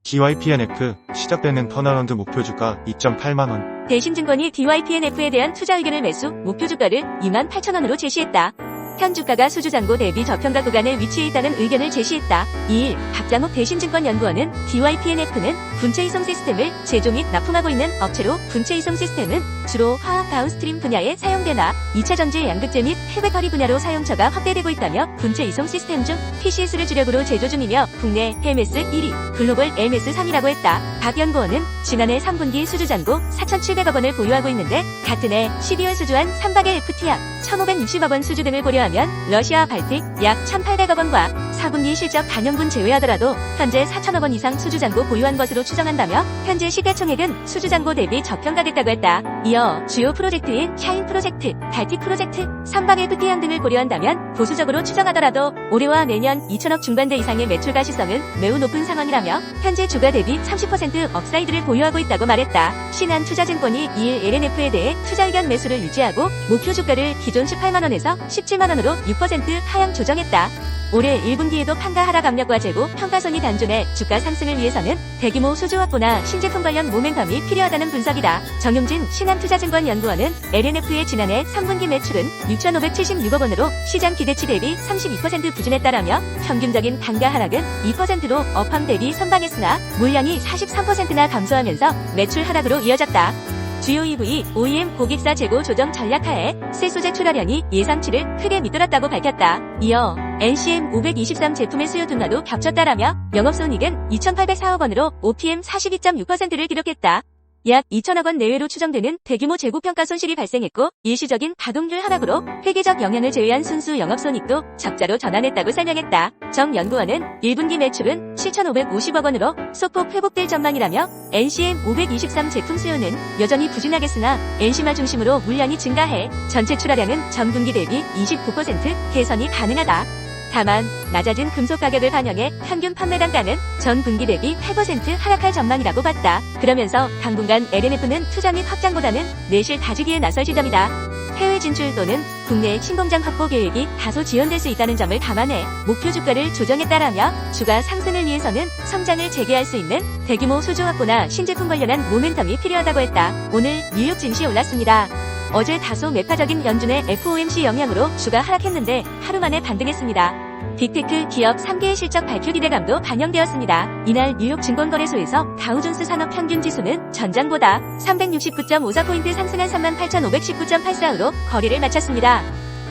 DYPNF 시작되는 턴어라운드 목표 주가 2.8만원. 대신증권이 DYPNF에 대한 투자 의견을 매수 목표 주가를 28,000원으로 제시했다. 현 주가가 수주잔고 대비 저평가 구간에 위치해 있다는 의견을 제시했다. 2일 박장욱 대신증권연구원은 DYPNF는 분체 이송 시스템을 제조 및 납품하고 있는 업체로 분체 이송 시스템은 주로 화학 다운스트림 분야에 사용되나 2차 전지 양극재 및 폐배터리 분야로 사용처가 확대되고 있다며 분체 이송 시스템 중 PCS를 주력으로 제조 중이며 국내 HMS 1위, 글로벌 LMS 3위라고 했다. 박 연구원은 지난해 3분기 수주잔고 4,700억 원을 보유하고 있는데 같은 해 12월 수주한 3박의 FT약 1,560억 원 수주 등을 고려하면 러시아 발틱 약 1,800억 원과 4분기 실적 반영분 제외하더라도 현재 4,000억 원 이상 수주잔고 보유한 것으로 추정한다며 현재 시가총액은 수주잔고 대비 저평가됐다고 했다. 이어 주요 프로젝트인 샤인 프로젝트, 발틱 프로젝트, 3박 FT양 등을 고려한다면 보수적으로 추정하더라도 올해와 내년 2,000억 중반대 이상의 매출 가시성은 매우 높은 상황이라며 현재 주가 대비 30% 업사이드를 보유하고 있다고 말했다. 신한투자증권이 2일 LNF에 대해 투자 의견 매수를 유지하고 목표 주가를 기존 18만원에서 17만원으로 6% 하향 조정했다. 올해 1분기에도 판가 하락 압력과 재고 평가손이 단존해 주가 상승을 위해서는 대규모 수주 확보나 신제품 관련 모멘텀이 필요하다는 분석이다. 정용진 신한투자증권연구원은 LNF의 지난해 3분기 매출은 6,576억 원으로 시장 기대치 대비 32% 부진했다라며 평균적인 단가 하락은 2%로 업황 대비 선방했으나 물량이 43%나 감소하면서 매출 하락으로 이어졌다. 주요 EV, OEM 고객사 재고 조정 전략하에 새 소재 출하량이 예상치를 크게 밑돌았다고 밝혔다. 이어 NCM 523 제품의 수요 둔화도 겹쳤다라며 영업손익은 2,804억 원으로 OPM 42.6%를 기록했다. 약 2,000억 원 내외로 추정되는 대규모 재고평가 손실이 발생했고 일시적인 가동률 하락으로 회계적 영향을 제외한 순수 영업손익도 적자로 전환했다고 설명했다. 정 연구원은 1분기 매출은 7,550억 원으로 소폭 회복될 전망이라며 NCM 523 제품 수요는 여전히 부진하겠으나 NC마 중심으로 물량이 증가해 전체 출하량은 전분기 대비 29% 개선이 가능하다. 다만 낮아진 금속 가격을 반영해 평균 판매 단가는 전 분기 대비 8% 하락할 전망이라고 봤다. 그러면서 당분간 LNF는 투자 및 확장보다는 내실 다지기에 나설 시점이다. 해외 진출 또는 국내 신공장 확보 계획이 다소 지연될 수 있다는 점을 감안해 목표 주가를 조정했다라며 주가 상승을 위해서는 성장을 재개할 수 있는 대규모 수주 확보나 신제품 관련한 모멘텀이 필요하다고 했다. 오늘 뉴욕 증시 올랐습니다. 어제 다소 매파적인 연준의 FOMC 영향으로 주가 하락했는데 하루 만에 반등했습니다. 빅테크 기업 3개의 실적 발표 기대감도 반영되었습니다. 이날 뉴욕 증권거래소에서 다우존스 산업평균지수는 전장보다 369.54포인트 상승한 38,519.84으로 거래를 마쳤습니다.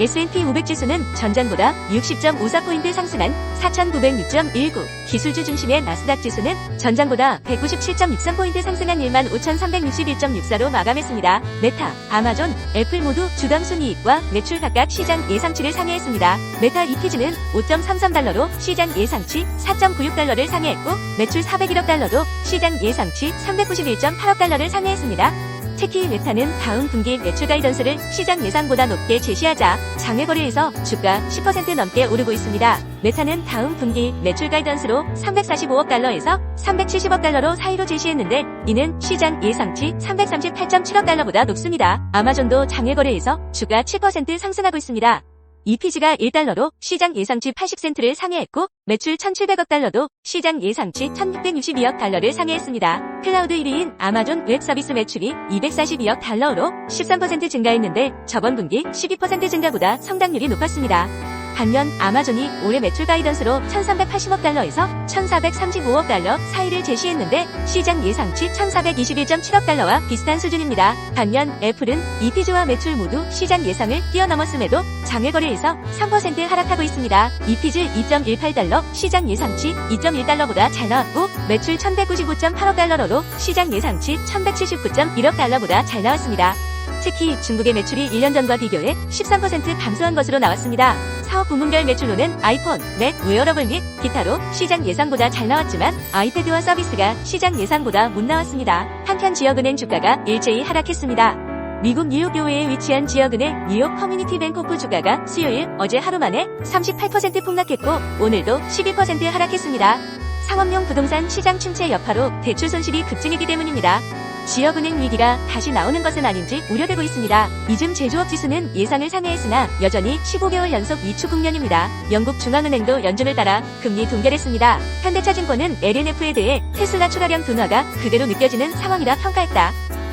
S&P 500 지수는 전장보다 60.54포인트 상승한 4,906.19, 기술주 중심의 나스닥 지수는 전장보다 197.63포인트 상승한 15,361.64로 마감했습니다. 메타, 아마존, 애플 모두 주당 순이익과 매출 각각 시장 예상치를 상회했습니다. 메타 EPG는 5.33달러로 시장 예상치 4.96달러를 상회했고 매출 401억 달러도 시장 예상치 391.8억 달러를 상회했습니다. 특히 메타는 다음 분기 매출 가이던스를 시장 예상보다 높게 제시하자 장외 거래에서 주가 10% 넘게 오르고 있습니다. 메타는 다음 분기 매출 가이던스로 345억 달러에서 370억 달러로 사이로 제시했는데 이는 시장 예상치 338.7억 달러보다 높습니다. 아마존도 장외 거래에서 주가 7% 상승하고 있습니다. EPG가 1달러로 시장 예상치 80센트를 상회했고 매출 1,700억 달러도 시장 예상치 1,662억 달러를 상회했습니다. 클라우드 1위인 아마존 웹 서비스 매출이 242억 달러로 13% 증가했는데 저번 분기 12% 증가보다 성장률이 높았습니다. 반면 아마존이 올해 매출 가이던스로 1,380억 달러에서 1,435억 달러 사이를 제시했는데 시장 예상치 1,421.7억 달러와 비슷한 수준입니다. 반면 애플은 EPG와 매출 모두 시장 예상을 뛰어넘었음에도 장외 거래에서 3% 하락하고 있습니다. EPG 2.18달러, 시장 예상치 2.1달러보다 잘 나왔고 매출 1,195.8억 달러로 시장 예상치 1,179.1억 달러보다 잘 나왔습니다. 특히 중국의 매출이 1년 전과 비교해 13% 감소한 것으로 나왔습니다. 사업 부문별 매출로는 아이폰, 맥, 웨어러블 및 기타로 시장 예상보다 잘 나왔지만 아이패드와 서비스가 시장 예상보다 못 나왔습니다. 한편 지역은행 주가가 일제히 하락했습니다. 미국 뉴욕 교외에 위치한 지역은행 뉴욕 커뮤니티 뱅코프 주가가 수요일 어제 하루 만에 38% 폭락했고 오늘도 12% 하락했습니다. 상업용 부동산 시장 침체 여파로 대출 손실이 급증했기 때문입니다. 지역은행 위기가 다시 나오는 것은 아닌지 우려되고 있습니다. 이즘 제조업 지수는 예상을 상회했으나 여전히 15개월 연속 위축 국면입니다. 영국 중앙은행도 연준을 따라 금리 동결했습니다. 현대차증권은 LNF에 대해 테슬라 추가량 둔화가 그대로 느껴지는 상황이라 평가했다.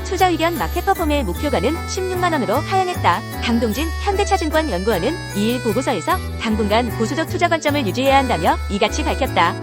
투자 의견 마켓퍼폼의 목표가는 16만원으로 하향했다. 강동진 현대차증권 연구원은 2일 보고서에서 당분간 보수적 투자 관점을 유지해야 한다며 이같이 밝혔다.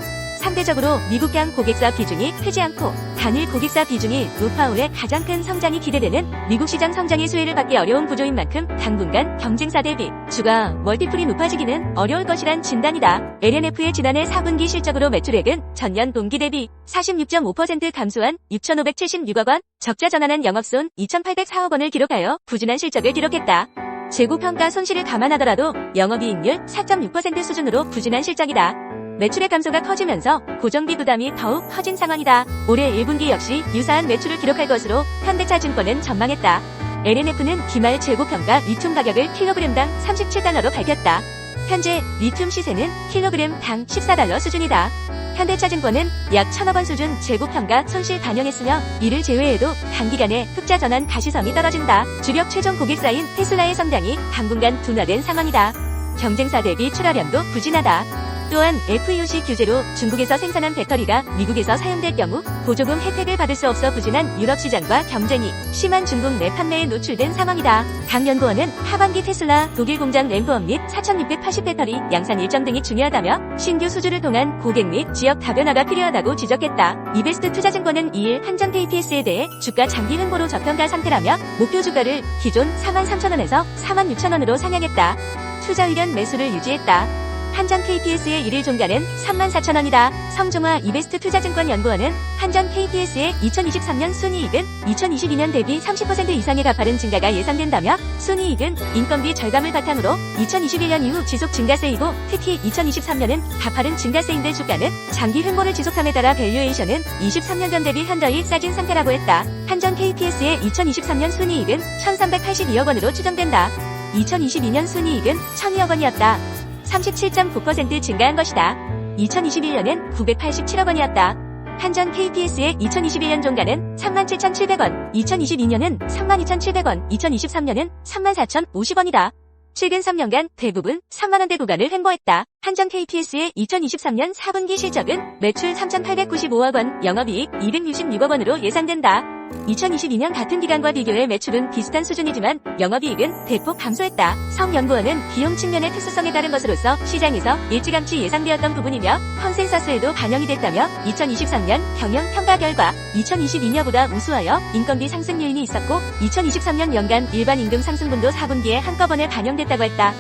상대적으로 미국향 고객사 비중이 크지 않고 단일 고객사 비중이 높아 올해 가장 큰 성장이 기대되는 미국 시장 성장의 수혜를 받기 어려운 구조인 만큼 당분간 경쟁사 대비 주가 멀티플이 높아지기는 어려울 것이란 진단이다. LNF의 지난해 4분기 실적으로 매출액은 전년 동기 대비 46.5% 감소한 6,576억 원, 적자 전환한 영업손 2,804억 원을 기록하여 부진한 실적을 기록했다. 재고평가 손실을 감안하더라도 영업이익률 4.6% 수준으로 부진한 실적이다. 매출의 감소가 커지면서 고정비 부담이 더욱 커진 상황이다. 올해 1분기 역시 유사한 매출을 기록할 것으로 현대차증권은 전망했다. LNF는 기말 재고평가 리튬 가격을 킬로그램당 37달러로 밝혔다. 현재 리튬 시세는 킬로그램당 14달러 수준이다. 현대차증권은 약 1,000억 원 수준 재고평가 손실 반영했으며 이를 제외해도 단기간에 흑자 전환 가시성이 떨어진다. 주력 최종 고객사인 테슬라의 성장이 당분간 둔화된 상황이다. 경쟁사 대비 출하량도 부진하다. 또한 FEOC 규제로 중국에서 생산한 배터리가 미국에서 사용될 경우 보조금 혜택을 받을 수 없어 부진한 유럽 시장과 경쟁이 심한 중국 내 판매에 노출된 상황이다. 당 연구원은 하반기 테슬라 독일 공장 램프업 및 4,680 배터리 양산 일정 등이 중요하다며 신규 수주를 통한 고객 및 지역 다변화가 필요하다고 지적했다. 이베스트 투자증권은 2일 한전 KPS에 대해 주가 장기 횡보로 저평가 상태라며 목표 주가를 기존 43,000원에서 46,000원으로 상향했다. 투자 의견 매수를 유지했다. 한전 KPS의 1일 종가는 34,000원이다. 성종화 이베스트 투자증권 연구원은 한전 KPS의 2023년 순이익은 2022년 대비 30% 이상의 가파른 증가가 예상된다며 순이익은 인건비 절감을 바탕으로 2021년 이후 지속 증가세이고 특히 2023년은 가파른 증가세인데 주가는 장기 횡보를 지속함에 따라 밸류에이션은 23년 전 대비 현저히 싸진 상태라고 했다. 한전 KPS의 2023년 순이익은 1,382억 원으로 추정된다. 2022년 순이익은 1,002억 원이었다. 37.9% 증가한 것이다. 2021년엔 987억 원이었다. 한전 KPS의 2021년 종가는 37,700원, 2022년은 32,700원, 2023년은 34,050원이다. 최근 3년간 대부분 3만원대 구간을 횡보했다. 한전 KPS의 2023년 4분기 실적은 매출 3,895억 원, 영업이익 266억 원으로 예상된다. 2022년 같은 기간과 비교해 매출은 비슷한 수준이지만 영업이익은 대폭 감소했다. 성 연구원은 비용 측면의 특수성에 따른 것으로서 시장에서 일찌감치 예상되었던 부분이며 컨센서스에도 반영이 됐다며 2023년 경영 평가 결과 2022년보다 우수하여 인건비 상승 요인이 있었고 2023년 연간 일반 임금 상승분도 4분기에 한꺼번에 반영됐다고 했다.